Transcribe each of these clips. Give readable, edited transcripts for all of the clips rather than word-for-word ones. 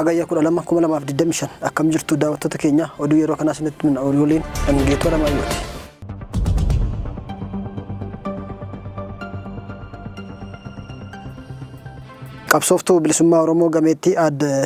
Hagayya 2025 akkam jirtu daawwattoota keenya oduu yeroo kana isinitti himna waliin angeetoo lamaayyooti. Qabsooftuu bilisummaa Oromoo gameettii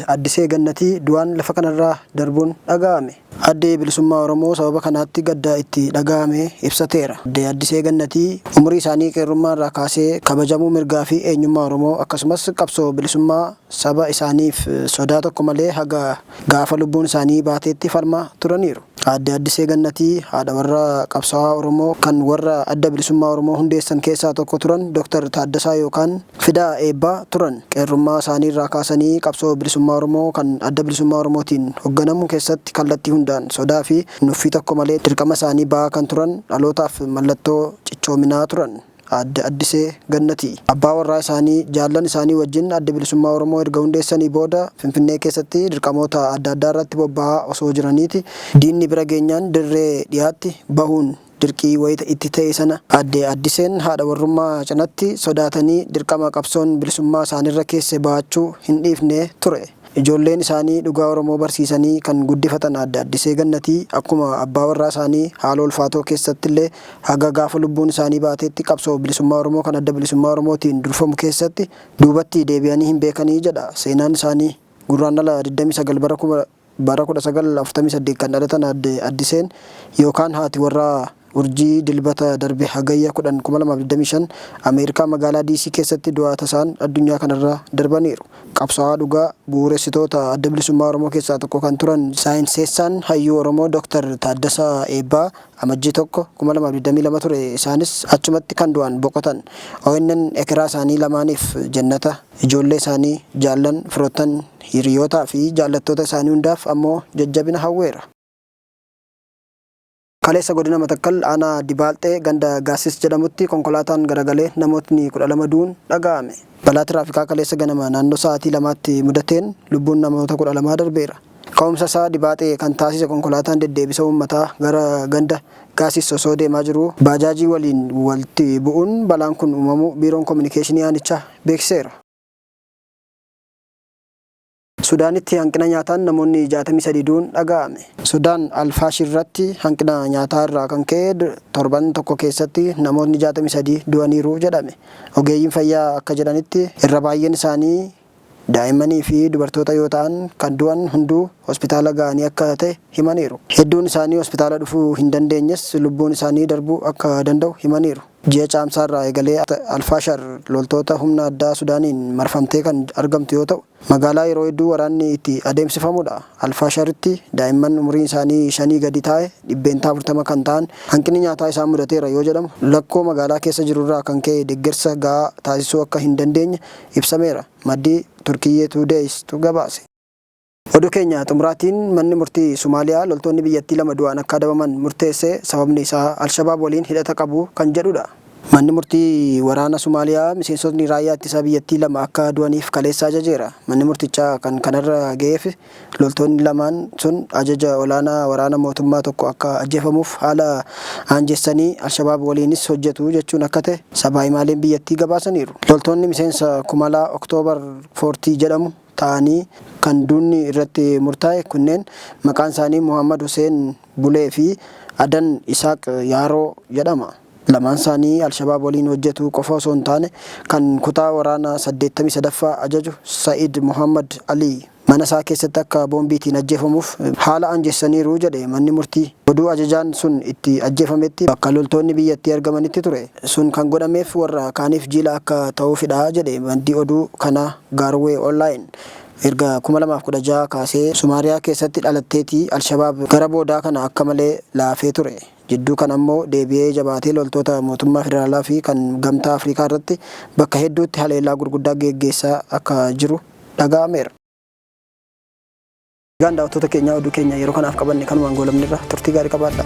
Addisee Gannatii du'aan lafa kanarraa darbuun dhaga'ame. Addee bilisummaa Oromoo sababa kanaatti gadda itti dhaga'ame ibsateera. Addee Addisee Gannatii umurii isaanii qeerrummaa irraa kaasee kabajamuu mirgaa fi eenyummaa Oromoo akkasumas qabsoo bilisummaa saba isaaniif sodaa tokko malee haga gaafa lubbuun isaanii baateetti falmaa turaniiru. Addee Addisee Gannatii haadha warra qabsaa'aa Oromoo kan warra adda bilisummaa Oromoo hundeessan keessaa tokko turan Dr. Taaddasaa yookaan Fidaa Eebbaa turan. Qeerrummaa isaanii irraa kaasanii qabsoo bilisummaa Oromoo kan adda bilisummaa Oromootiin hoogganamu keessatti kallattii hundaan sodaa fi nuffii tokko malee dirqama isaanii ba'aa kan turan dhalootaaf mallattoo cichoominaa turan. Addee Addisee Gannatii abbaa warraa isaanii jaallan isaanii wajjin adda bilisummaa Oromoo erga hundeessanii booda Finfinnee keessatti dirqamoota adda addaa irratti bobba'aa osoo jiraniiti diinni bira geenyaan dirree dhiyaatti bahuun dirqii wayita itti ta'e sana Addee Addiseen haadha warrummaa cinatti sodaatanii dirqama qabsoon bilisummaa isaanirra keessa baachuu hin dhiifne ture. Ijoolleen isaanii dhugaa Oromoo barsiisanii kan guddifatan Addee Addisee Gannatii akkuma abbaa warraa isaanii haala ulfaatoo keessatti illee haga gaafa lubbuun isaanii baateetti qabsoo bilisummaa Oromoo kan adda bilisummaa Oromootiin durfamu keessatti duubatti deebi'anii hin beekanii jedha. Seenaan isaanii gurraandhala 29 bara 1948 kan dhalatan Addee Addiseen yookaan haati warraa urjii dilbata darbe hagayya 2025 Ameerikaa magaalaa DC keessatti du'aa tasaan addunyaa kanarra darbaniiru. Qabsaa'aa dhugaa bu'uuressitoota adda bilisummaa Oromoo keessaa tokko kan turan saayinseessaan hayyuu Oromoo Dr. Taaddasaa Eebbaa amajjii 2022 ture. Isaanis achumatti kan du'an boqotan. ONN ekeraa isaanii lamaaniif jannata ijoollee isaanii jaallan firoottan hiriyootaa fi jaallattoota isaanii hundaaf ammoo jajjabina hawweera. Kaleessa godina Matakkal aanaa Dibaalxee ganda Gaasis jedhamutti konkolaataan garagalee namootni 12 du'uun dhaga'ame. Balaa tiraafikaa kaleessa ganama naannoo sa'aatii 2tti mudateen lubbuun namoota 12 darbeera. Ka'umsa isaa Dibaalxee kan taasise konkolaataan deddeebisa uummataa gara ganda Gaasis osoo deemaa jiru baajaajii waliin walitti bu'uun balaan kun uumamuu biiroon kominikeeshinii aanichaa beeksiseera. Sudaanitti hanqina nyaataan namoonni 63 du'uun dhaga'ame. Sudaan Alfaashir irratti hanqina nyaataa irraa kan ka'e torban tokko keessatti namoonni 63 du'aniiru jedhame. Ogeeyyiin fayyaa akka jedhanitti irra baay'een isaanii daa'immanii fi dubartoota yoo ta'an kan du'an hunduu hospitaala ga'anii akka ta'e himaniiru. Hedduun isaanii hospitaala dhufuu hin dandeenyes lubbuun isaanii darbuu akka danda'u himaniiru. Ji'a caamsaa irraa eegalee Alfaashar loltoota humna addaa Sudaaniin marfamtee kan argamtu yoo ta'u magaalaa yeroo hedduu waraanni itti adeemsifamudha. Alfaasharitti daa'imman umuriin isaanii 5 gadi taa'e 140 kan ta'an hanqinni nyaataa isaan mudateera yoo jedhamu lakkoo magaalaa keessa jirurraa kan ka'e deeggarsa gahaa taasisuu akka hin dandeenye ibsameera. Maddii Turkiyyee Tuudeeyistu gabaase. Oduu keenya xumuraatiin manni murtii Somaaliyaa loltoonni biyyattii 2 du'an akka adabaman murteessee sababni isaa Alshabaab waliin hidhata qabu kan jedhudha. Manni murtii waraana Somaaliyaa miseensotni raayyaa ittisa biyyattii 2 akka du'aniif kaleessa ajajeera. Manni murtichaa kan kanarra ga'eef loltoonni lamaan sun ajaja olaanaa waraana mootummaa tokko akka ajjeefamuuf haala aanjessanii Alshabaab waliinis hojjetu jechuun akka ta'e sabaa himaaleen biyyattii gabaasaniiru. Loltoonni miseensa Kumalaa Oktoobar 40 jedhamu ta'anii kan duunni irratti murtaa'e kunneen maqaan isaanii Muhammad Hussein Bulee fi Adan Isaaq Yaaroo jedhama. Lamaan isaanii Alshabaab waliin hojjetu qofa osoo hin taane kan kutaa waraanaa 83ffaa ajaju Sa'id Muhammad Ali mana isaa keessatti akka boombiitiin ajjeefamuuf haala aanjessaniiru jedhe manni murtii. Oduu ajajaan sun itti ajjeefametti bakka loltoonni biyyattii argamanitti ture. Sun kan godhameef warra kaaniif jiila akka ta'uufidha jedhe maddii oduu kana Gaarwee Online. Erga 2016 kaasee Somaaliyaa keessatti dhalatteetii Alshabaab gara boodaa kana akka malee laafee ture. Jidduu kan ammoo deebi'ee jabaatee loltoota mootummaa federaalaa fi kan gamtaa Afrikaa irratti bakka hedduutti haleellaa gurguddaa geggeessaa akka jiru dhaga'ameera. Daawwattoota keenya oduu keenya yeroo kanaaf qabanne kanumaan goolabneerra turtii gaarii qabaadhaa.